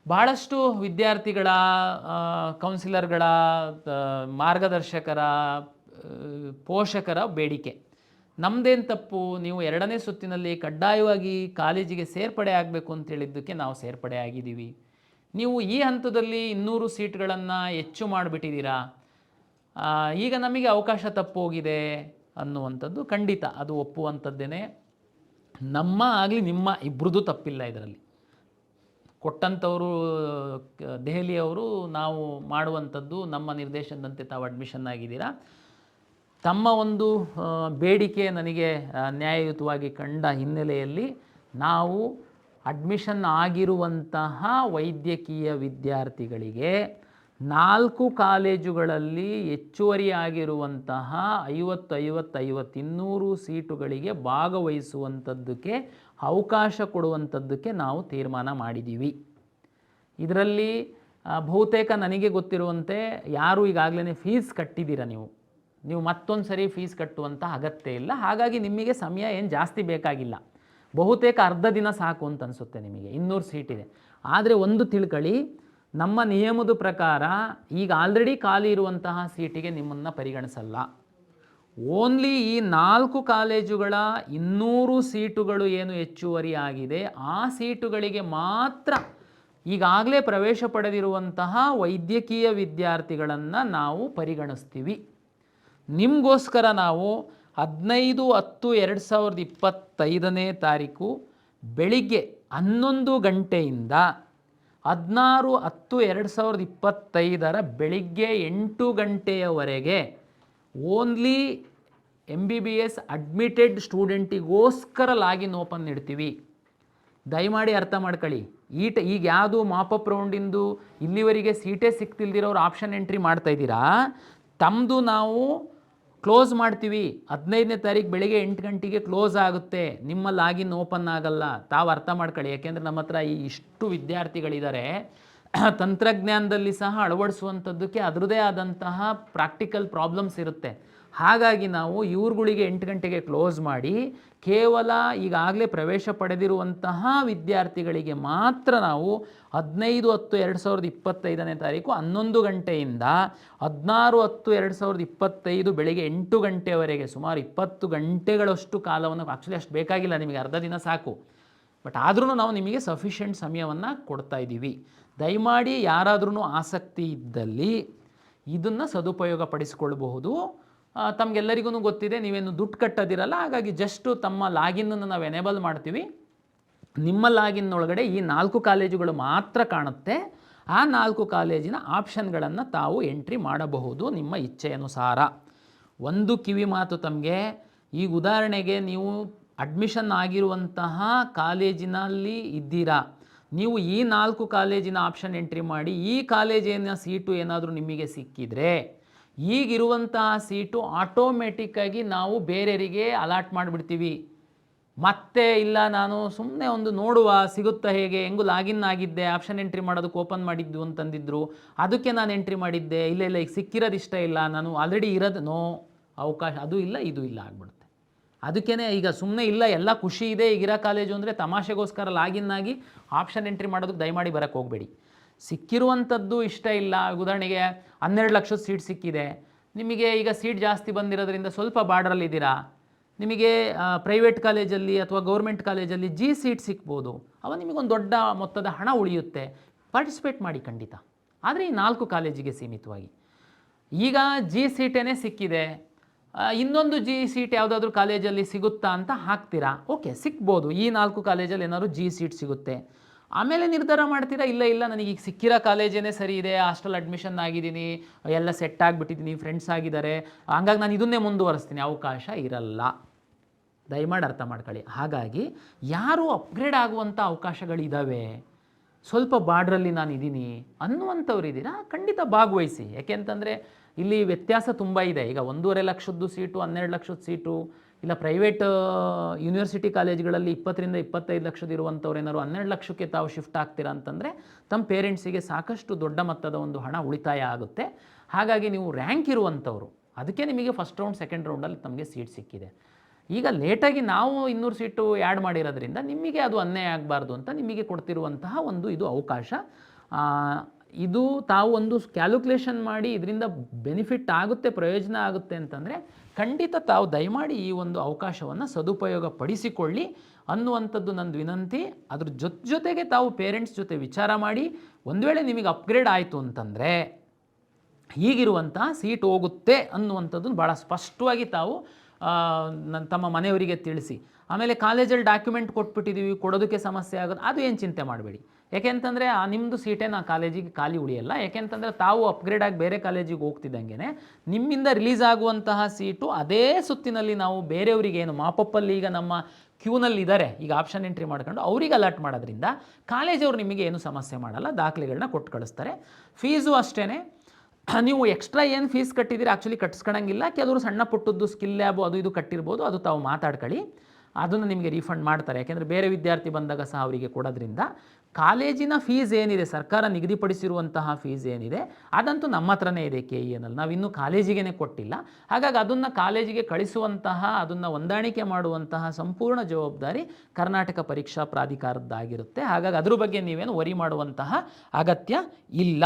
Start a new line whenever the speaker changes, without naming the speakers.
ಬಹಳಷ್ಟು ವಿದ್ಯಾರ್ಥಿಗಳ ಕೌನ್ಸಿಲರ್ಗಳ ಮಾರ್ಗದರ್ಶಕರ ಪೋಷಕರ ಬೇಡಿಕೆ. ನಮ್ಮದೇನು ತಪ್ಪು, ನೀವು 2ನೇ ಸುತ್ತಿನಲ್ಲಿ ಕಡ್ಡಾಯವಾಗಿ ಕಾಲೇಜಿಗೆ ಸೇರ್ಪಡೆ ಆಗಬೇಕು ಅಂತ ಹೇಳಿದ್ದಕ್ಕೆ ನಾವು ಸೇರ್ಪಡೆ ಆಗಿದ್ದೀವಿ. ನೀವು ಈ ಹಂತದಲ್ಲಿ 200 ಸೀಟ್ಗಳನ್ನು ಹೆಚ್ಚು ಮಾಡಿಬಿಟ್ಟಿದ್ದೀರಾ, ಈಗ ನಮಗೆ ಅವಕಾಶ ತಪ್ಪೋಗಿದೆ ಅನ್ನುವಂಥದ್ದು ಖಂಡಿತ ಅದು ಒಪ್ಪುವಂಥದ್ದೇನೆ. ನಮ್ಮ ಆಗಲಿ ನಿಮ್ಮ ಇಬ್ಬರದ್ದು ತಪ್ಪಿಲ್ಲ ಇದರಲ್ಲಿ. ಕೊಟ್ಟಂಥವರು ದೆಹಲಿಯವರು, ನಾವು ಮಾಡುವಂಥದ್ದು ನಮ್ಮ ನಿರ್ದೇಶನದಂತೆ ತಾವು ಅಡ್ಮಿಷನ್ ಆಗಿದ್ದೀರಾ. ತಮ್ಮ ಒಂದು ಬೇಡಿಕೆ ನನಗೆ ನ್ಯಾಯಯುತವಾಗಿ ಕಂಡ ಹಿನ್ನೆಲೆಯಲ್ಲಿ ನಾವು ಅಡ್ಮಿಷನ್ ಆಗಿರುವಂತಹ ವೈದ್ಯಕೀಯ ವಿದ್ಯಾರ್ಥಿಗಳಿಗೆ 4 ಕಾಲೇಜುಗಳಲ್ಲಿ ಹೆಚ್ಚುವರಿ ಆಗಿರುವಂತಹ 50-50-50 ಸೀಟುಗಳಿಗೆ ಭಾಗವಹಿಸುವಂಥದ್ದಕ್ಕೆ ಅವಕಾಶ ಕೊಡುವಂಥದ್ದಕ್ಕೆ ನಾವು ತೀರ್ಮಾನ ಮಾಡಿದ್ದೀವಿ. ಇದರಲ್ಲಿ ಬಹುತೇಕ ನನಗೆ ಗೊತ್ತಿರುವಂತೆ ಯಾರು ಈಗಾಗಲೇ ಫೀಸ್ ಕಟ್ಟಿದ್ದೀರ, ನೀವು ಮತ್ತೊಂದು ಸರಿ ಫೀಸ್ ಕಟ್ಟುವಂಥ ಅಗತ್ಯ ಇಲ್ಲ. ಹಾಗಾಗಿ ನಿಮಗೆ ಸಮಯ ಏನು ಜಾಸ್ತಿ ಬೇಕಾಗಿಲ್ಲ, ಬಹುತೇಕ ಅರ್ಧ ದಿನ ಸಾಕು ಅಂತ ಅನಿಸುತ್ತೆ ನಿಮಗೆ. 200 ಸೀಟಿದೆ. ಆದರೆ ಒಂದು ತಿಳ್ಕೊಳ್ಳಿ, ನಮ್ಮ ನಿಯಮದ ಪ್ರಕಾರ ಈಗ ಆಲ್ರೆಡಿ ಖಾಲಿ ಇರುವಂತಹ ಸೀಟಿಗೆ ನಿಮ್ಮನ್ನು ಪರಿಗಣಿಸಲ್ಲ. ಓನ್ಲಿ ಈ 4 ಕಾಲೇಜುಗಳ 200 ಸೀಟುಗಳು ಏನು ಹೆಚ್ಚುವರಿ ಆಗಿದೆ ಆ ಸೀಟುಗಳಿಗೆ ಮಾತ್ರ ಈಗಾಗಲೇ ಪ್ರವೇಶ ಪಡೆದಿರುವಂತಹ ವೈದ್ಯಕೀಯ ವಿದ್ಯಾರ್ಥಿಗಳನ್ನು ನಾವು ಪರಿಗಣಿಸ್ತೀವಿ. ನಿಮಗೋಸ್ಕರ ನಾವು 15/10/2025ನೇ ತಾರೀಕು ಬೆಳಿಗ್ಗೆ 11 ಗಂಟೆಯಿಂದ 16/10/2025 ಬೆಳಿಗ್ಗೆ 8 ಗಂಟೆಯವರೆಗೆ ಓನ್ಲಿ MBBS ಅಡ್ಮಿಟೆಡ್ ಸ್ಟೂಡೆಂಟಿಗೋಸ್ಕರ ಲಾಗಿನ್ ಓಪನ್ ಇಡ್ತೀವಿ. ದಯಮಾಡಿ ಅರ್ಥ ಮಾಡ್ಕೊಳ್ಳಿ. ಈಗ ಯಾವುದು ಮಾಪಪ್ ರೌಂಡಿಂದು ಇಲ್ಲಿವರೆಗೆ ಸೀಟೇ ಸಿಗ್ತಿಲ್ದಿರೋರು ಆಪ್ಷನ್ ಎಂಟ್ರಿ ಮಾಡ್ತಾಯಿದ್ದೀರಾ, ತಮ್ಮದು ನಾವು ಕ್ಲೋಸ್ ಮಾಡ್ತೀವಿ. 15ನೇ ತಾರೀಕು ಬೆಳಿಗ್ಗೆ 8 ಗಂಟೆಗೆ ಕ್ಲೋಸ್ ಆಗುತ್ತೆ, ನಿಮ್ಮ ಲಾಗಿನ್ ಓಪನ್ ಆಗಲ್ಲ. ತಾವು ಅರ್ಥ ಮಾಡ್ಕೊಳ್ಳಿ. ಯಾಕೆಂದರೆ ನಮ್ಮ ಹತ್ರ ಇಷ್ಟು ವಿದ್ಯಾರ್ಥಿಗಳಿದ್ದಾರೆ, ತಂತ್ರಜ್ಞಾನದಲ್ಲಿ ಸಹ ಅಳವಡಿಸುವಂಥದ್ದಕ್ಕೆ ಅದರದೇ ಆದಂತಹ ಪ್ರಾಕ್ಟಿಕಲ್ ಪ್ರಾಬ್ಲಮ್ಸ್ ಇರುತ್ತೆ. ಹಾಗಾಗಿ ನಾವು ಇವ್ರುಗಳಿಗೆ 8 ಗಂಟೆಗೆ ಕ್ಲೋಸ್ ಮಾಡಿ ಕೇವಲ ಈಗಾಗಲೇ ಪ್ರವೇಶ ಪಡೆದಿರುವಂತಹ ವಿದ್ಯಾರ್ಥಿಗಳಿಗೆ ಮಾತ್ರ ನಾವು 15/10/2025ನೇ ತಾರೀಕು 11 ಗಂಟೆಯಿಂದ 16/10/2025 ಬೆಳಿಗ್ಗೆ 8 ಗಂಟೆವರೆಗೆ ಸುಮಾರು 20 ಗಂಟೆಗಳಷ್ಟು ಕಾಲವನ್ನು, ಆ್ಯಕ್ಚುಲಿ ಅಷ್ಟು ಬೇಕಾಗಿಲ್ಲ ನಿಮಗೆ, ಅರ್ಧ ದಿನ ಸಾಕು. ಬಟ್ ಆದ್ರೂ ನಾವು ನಿಮಗೆ ಸಫಿಷಿಯೆಂಟ್ ಸಮಯವನ್ನು ಕೊಡ್ತಾ ಇದ್ದೀವಿ. ದಯಮಾಡಿ ಯಾರಾದ್ರೂ ಆಸಕ್ತಿ ಇದ್ದಲ್ಲಿ ಇದನ್ನು ಸದುಪಯೋಗ ಪಡಿಸ್ಕೊಳ್ಬಹುದು. ತಮಗೆಲ್ಲರಿಗೂ ಗೊತ್ತಿದೆ, ನೀವೇನು ದುಡ್ಡು ಕಟ್ಟೋದಿರಲ್ಲ. ಹಾಗಾಗಿ ಜಸ್ಟು ತಮ್ಮ ಲಾಗಿನ್ನನ್ನು ನಾವು ಎನೇಬಲ್ ಮಾಡ್ತೀವಿ. ನಿಮ್ಮ ಲಾಗಿನ್ ಒಳಗಡೆ ಈ 4 ಕಾಲೇಜುಗಳು ಮಾತ್ರ ಕಾಣುತ್ತೆ. ಆ 4 ಕಾಲೇಜಿನ ಆಪ್ಷನ್ಗಳನ್ನು ತಾವು ಎಂಟ್ರಿ ಮಾಡಬಹುದು ನಿಮ್ಮ ಇಚ್ಛೆಯನುಸಾರ. ಒಂದು ಕಿವಿ ಮಾತು ತಮಗೆ, ಈಗ ಉದಾಹರಣೆಗೆ ನೀವು ಅಡ್ಮಿಷನ್ ಆಗಿರುವಂತಹ ಕಾಲೇಜಿನಲ್ಲಿ ಇದ್ದೀರಾ, ನೀವು ಈ 4 ಕಾಲೇಜಿನ ಆಪ್ಷನ್ ಎಂಟ್ರಿ ಮಾಡಿ ಈ ಕಾಲೇಜಿನ ಸೀಟು ಏನಾದರೂ ನಿಮಗೆ ಸಿಕ್ಕಿದರೆ ಈಗಿರುವಂತಹ ಸೀಟು ಆಟೋಮೆಟಿಕ್ಕಾಗಿ ನಾವು ಬೇರೆಯವರಿಗೆ ಅಲಾಟ್ ಮಾಡಿಬಿಡ್ತೀವಿ. ಮತ್ತೆ ಇಲ್ಲ ನಾನು ಸುಮ್ಮನೆ ಒಂದು ನೋಡುವ ಸಿಗುತ್ತಾ ಹೇಗೆ, ಹೆಂಗೂ ಲಾಗಿನ್ ಆಗಿದ್ದೆ, ಆಪ್ಷನ್ ಎಂಟ್ರಿ ಮಾಡೋದಕ್ಕೆ ಓಪನ್ ಮಾಡಿದ್ದು ಅಂತಂದಿದ್ರು, ಅದಕ್ಕೆ ನಾನು ಎಂಟ್ರಿ ಮಾಡಿದ್ದೆ, ಇಲ್ಲ ಈಗ ಸಿಕ್ಕಿರೋದು ಇಷ್ಟ ಇಲ್ಲ, ನಾನು ಆಲ್ರೆಡಿ ಇರೋದು ನೋ ಅವಕಾಶ, ಅದು ಇಲ್ಲ ಇದು ಇಲ್ಲ ಆಗ್ಬಿಡುತ್ತೆ. ಅದಕ್ಕೇ ಈಗ ಸುಮ್ಮನೆ ಇಲ್ಲ ಎಲ್ಲ ಖುಷಿ ಇದೆ ಈಗಿರೋ ಕಾಲೇಜು ಅಂದರೆ ತಮಾಷೆಗೋಸ್ಕರ ಲಾಗಿನ್ ಆಗಿ ಆಪ್ಷನ್ ಎಂಟ್ರಿ ಮಾಡೋದಕ್ಕೆ ದಯಮಾಡಿ ಬರೋಕ್ಕೆ ಹೋಗಬೇಡಿ. ಸಿಕ್ಕಿರುವಂಥದ್ದು ಇಷ್ಟ ಇಲ್ಲ. ಉದಾಹರಣೆಗೆ 12 ಲಕ್ಷದ ಸೀಟ್ ಸಿಕ್ಕಿದೆ ನಿಮಗೆ, ಈಗ ಸೀಟ್ ಜಾಸ್ತಿ ಬಂದಿರೋದ್ರಿಂದ ಸ್ವಲ್ಪ ಬಾರ್ಡ್ರಲ್ಲಿದ್ದೀರಾ, ನಿಮಗೆ ಪ್ರೈವೇಟ್ ಕಾಲೇಜಲ್ಲಿ ಅಥವಾ ಗೌರ್ಮೆಂಟ್ ಕಾಲೇಜಲ್ಲಿ G ಸೀಟ್ ಸಿಗ್ಬೋದು, ಅವ ನಿಮಗೊಂದು ದೊಡ್ಡ ಮೊತ್ತದ ಹಣ ಉಳಿಯುತ್ತೆ. ಪಾರ್ಟಿಸಿಪೇಟ್ ಮಾಡಿ ಖಂಡಿತ, ಆದರೆ ಈ 4 ಕಾಲೇಜಿಗೆ ಸೀಮಿತವಾಗಿ. ಈಗ G ಸೀಟೇ ಸಿಕ್ಕಿದೆ, ಇನ್ನೊಂದು G ಸೀಟ್ ಯಾವುದಾದ್ರೂ ಕಾಲೇಜಲ್ಲಿ ಸಿಗುತ್ತಾ ಅಂತ ಹಾಕ್ತೀರಾ. ಓಕೆ, ಸಿಗ್ಬೋದು, ಈ 4 ಕಾಲೇಜಲ್ಲಿ ಏನಾದ್ರು G ಸೀಟ್ ಸಿಗುತ್ತೆ. ಆಮೇಲೆ ನಿರ್ಧಾರ ಮಾಡ್ತೀರಾ, ಇಲ್ಲ ನನಗೆ ಈಗ ಸಿಕ್ಕಿರೋ ಕಾಲೇಜೇ ಸರಿ ಇದೆ, ಹಾಸ್ಟೆಲ್ ಅಡ್ಮಿಷನ್ ಆಗಿದ್ದೀನಿ, ಎಲ್ಲ ಸೆಟ್ ಆಗಿಬಿಟ್ಟಿದ್ದೀನಿ, ಫ್ರೆಂಡ್ಸ್ ಆಗಿದ್ದಾರೆ, ಹಂಗಾಗಿ ನಾನು ಇದನ್ನೇ ಮುಂದುವರಿಸ್ತೀನಿ. ಅವಕಾಶ ಇರಲ್ಲ, ದಯಮಾಡಿ ಅರ್ಥ ಮಾಡ್ಕೊಳ್ಳಿ. ಹಾಗಾಗಿ ಯಾರು ಅಪ್ಗ್ರೇಡ್ ಆಗುವಂಥ ಅವಕಾಶಗಳಿದ್ದಾವೆ, ಸ್ವಲ್ಪ ಬಾರ್ಡ್ರಲ್ಲಿ ನಾನು ಇದ್ದೀನಿ ಅನ್ನುವಂಥವ್ರು ಇದ್ದೀರಾ, ಖಂಡಿತ ಭಾಗವಹಿಸಿ. ಯಾಕೆಂತಂದರೆ ಇಲ್ಲಿ ವ್ಯತ್ಯಾಸ ತುಂಬ ಇದೆ. ಈಗ 1.5 ಲಕ್ಷದ್ದು ಸೀಟು, 12 ಲಕ್ಷದ ಸೀಟು, ಇಲ್ಲ ಪ್ರೈವೇಟ್ ಯೂನಿವರ್ಸಿಟಿ ಕಾಲೇಜ್ಗಳಲ್ಲಿ 20-25 ಲಕ್ಷದ ಇರುವಂಥವ್ರು ಏನಾದ್ರು 12 ಲಕ್ಷಕ್ಕೆ ತಾವು ಶಿಫ್ಟ್ ಆಗ್ತೀರಾ ಅಂತಂದರೆ ತಮ್ಮ ಪೇರೆಂಟ್ಸಿಗೆ ಸಾಕಷ್ಟು ದೊಡ್ಡ ಮೊತ್ತದ ಒಂದು ಹಣ ಉಳಿತಾಯ ಆಗುತ್ತೆ. ಹಾಗಾಗಿ ನೀವು ರ್ಯಾಂಕ್ ಇರುವಂಥವ್ರು, ಅದಕ್ಕೆ ನಿಮಗೆ ಫಸ್ಟ್ ರೌಂಡ್ ಸೆಕೆಂಡ್ ರೌಂಡಲ್ಲಿ ತಮಗೆ ಸೀಟ್ ಸಿಕ್ಕಿದೆ. ಈಗ ಲೇಟಾಗಿ ನಾವು 200 ಸೀಟು ಆ್ಯಡ್ ಮಾಡಿರೋದ್ರಿಂದ ನಿಮಗೆ ಅದು ಅನ್ಯಾಯ ಆಗಬಾರ್ದು ಅಂತ ನಿಮಗೆ ಕೊಡ್ತಿರುವಂತಹ ಒಂದು ಇದು ಅವಕಾಶ. ಇದು ತಾವು ಒಂದು ಕ್ಯಾಲ್ಕುಲೇಷನ್ ಮಾಡಿ ಇದರಿಂದ ಬೆನಿಫಿಟ್ ಆಗುತ್ತೆ, ಪ್ರಯೋಜನ ಆಗುತ್ತೆ ಅಂತಂದರೆ ಖಂಡಿತ ತಾವು ದಯಮಾಡಿ ಈ ಒಂದು ಅವಕಾಶವನ್ನು ಸದುಪಯೋಗ ಪಡಿಸಿಕೊಳ್ಳಿ ಅನ್ನುವಂಥದ್ದು ನಂದು ವಿನಂತಿ. ಅದ್ರ ಜೊತೆಗೆ ತಾವು ಪೇರೆಂಟ್ಸ್ ಜೊತೆ ವಿಚಾರ ಮಾಡಿ, ಒಂದು ವೇಳೆ ನಿಮಗೆ ಅಪ್ಗ್ರೇಡ್ ಆಯಿತು ಅಂತಂದರೆ ಹೀಗಿರುವಂಥ ಸೀಟ್ ಹೋಗುತ್ತೆ ಅನ್ನುವಂಥದ್ದನ್ನು ಭಾಳ ಸ್ಪಷ್ಟವಾಗಿ ತಾವು ತಮ್ಮ ಮನೆಯವರಿಗೆ ತಿಳಿಸಿ. ಆಮೇಲೆ ಕಾಲೇಜಲ್ಲಿ ಡಾಕ್ಯುಮೆಂಟ್ ಕೊಟ್ಬಿಟ್ಟಿದ್ದೀವಿ, ಕೊಡೋದಕ್ಕೆ ಸಮಸ್ಯೆ ಆಗೋದು ಅದು ಏನು ಚಿಂತೆ ಮಾಡಬೇಡಿ. ಯಾಕೆಂತಂದರೆ ನಿಮ್ಮದು ಸೀಟೇನು ಆ ಕಾಲೇಜಿಗೆ ಖಾಲಿ ಉಳಿಯಲ್ಲ. ಯಾಕೆಂತಂದರೆ ತಾವು ಅಪ್ಗ್ರೇಡ್ ಆಗಿ ಬೇರೆ ಕಾಲೇಜಿಗೆ ಹೋಗ್ತಿದ್ದಂಗೆ ನಿಮ್ಮಿಂದ ರಿಲೀಸ್ ಆಗುವಂತಹ ಸೀಟು ಅದೇ ಸುತ್ತಿನಲ್ಲಿ ನಾವು ಬೇರೆಯವರಿಗೆ ಏನು ಮಾಪಪ್ಪಲ್ಲಿ ಈಗ ನಮ್ಮ ಕ್ಯೂನಲ್ಲಿ ಇದ್ದಾರೆ, ಈಗ ಆಪ್ಷನ್ ಎಂಟ್ರಿ ಮಾಡ್ಕೊಂಡು ಅವರಿಗೆ ಅಲರ್ಟ್ ಮಾಡೋದ್ರಿಂದ ಕಾಲೇಜವ್ರು ನಿಮಗೆ ಏನು ಸಮಸ್ಯೆ ಮಾಡಲ್ಲ, ದಾಖಲೆಗಳನ್ನ ಕೊಟ್ಟು ಕಳಿಸ್ತಾರೆ. ಫೀಸು ಅಷ್ಟೇ, ನೀವು ಎಕ್ಸ್ಟ್ರಾ ಏನು ಫೀಸ್ ಕಟ್ಟಿದ್ದೀರಿ ಆ್ಯಕ್ಚುಲಿ ಕಟ್ಸ್ಕೊಳಂಗಿಲ್ಲ. ಕೆಲವರು ಸಣ್ಣ ಪುಟ್ಟದ್ದು ಸ್ಕಿಲ್ ಲ್ಯಾಬು ಅದು ಇದು ಕಟ್ಟಿರ್ಬೋದು, ಅದು ತಾವು ಮಾತಾಡ್ಕೊಳ್ಳಿ, ಅದನ್ನು ನಿಮಗೆ ರೀಫಂಡ್ ಮಾಡ್ತಾರೆ. ಯಾಕೆಂದರೆ ಬೇರೆ ವಿದ್ಯಾರ್ಥಿ ಬಂದಾಗ ಸಹ ಅವರಿಗೆ ಕೊಡೋದ್ರಿಂದ ಕಾಲೇಜಿನ ಫೀಸ್ ಏನಿದೆ, ಸರ್ಕಾರ ನಿಗದಿಪಡಿಸಿರುವಂತಹ ಫೀಸ್ ಏನಿದೆ ಅದಂತೂ ನಮ್ಮ ಹತ್ರನೇ ಇದೆ KENL. ನಾವು ಇನ್ನೂ ಕಾಲೇಜಿಗೆ ಕೊಟ್ಟಿಲ್ಲ. ಹಾಗಾಗಿ ಅದನ್ನು ಕಾಲೇಜಿಗೆ ಕಳಿಸುವಂತಹ, ಅದನ್ನು ಹೊಂದಾಣಿಕೆ ಮಾಡುವಂತಹ ಸಂಪೂರ್ಣ ಜವಾಬ್ದಾರಿ ಕರ್ನಾಟಕ ಪರೀಕ್ಷಾ ಪ್ರಾಧಿಕಾರದ್ದಾಗಿರುತ್ತೆ. ಹಾಗಾಗಿ ಅದ್ರ ಬಗ್ಗೆ ನೀವೇನು ವರಿ ಮಾಡುವಂತಹ ಅಗತ್ಯ ಇಲ್ಲ.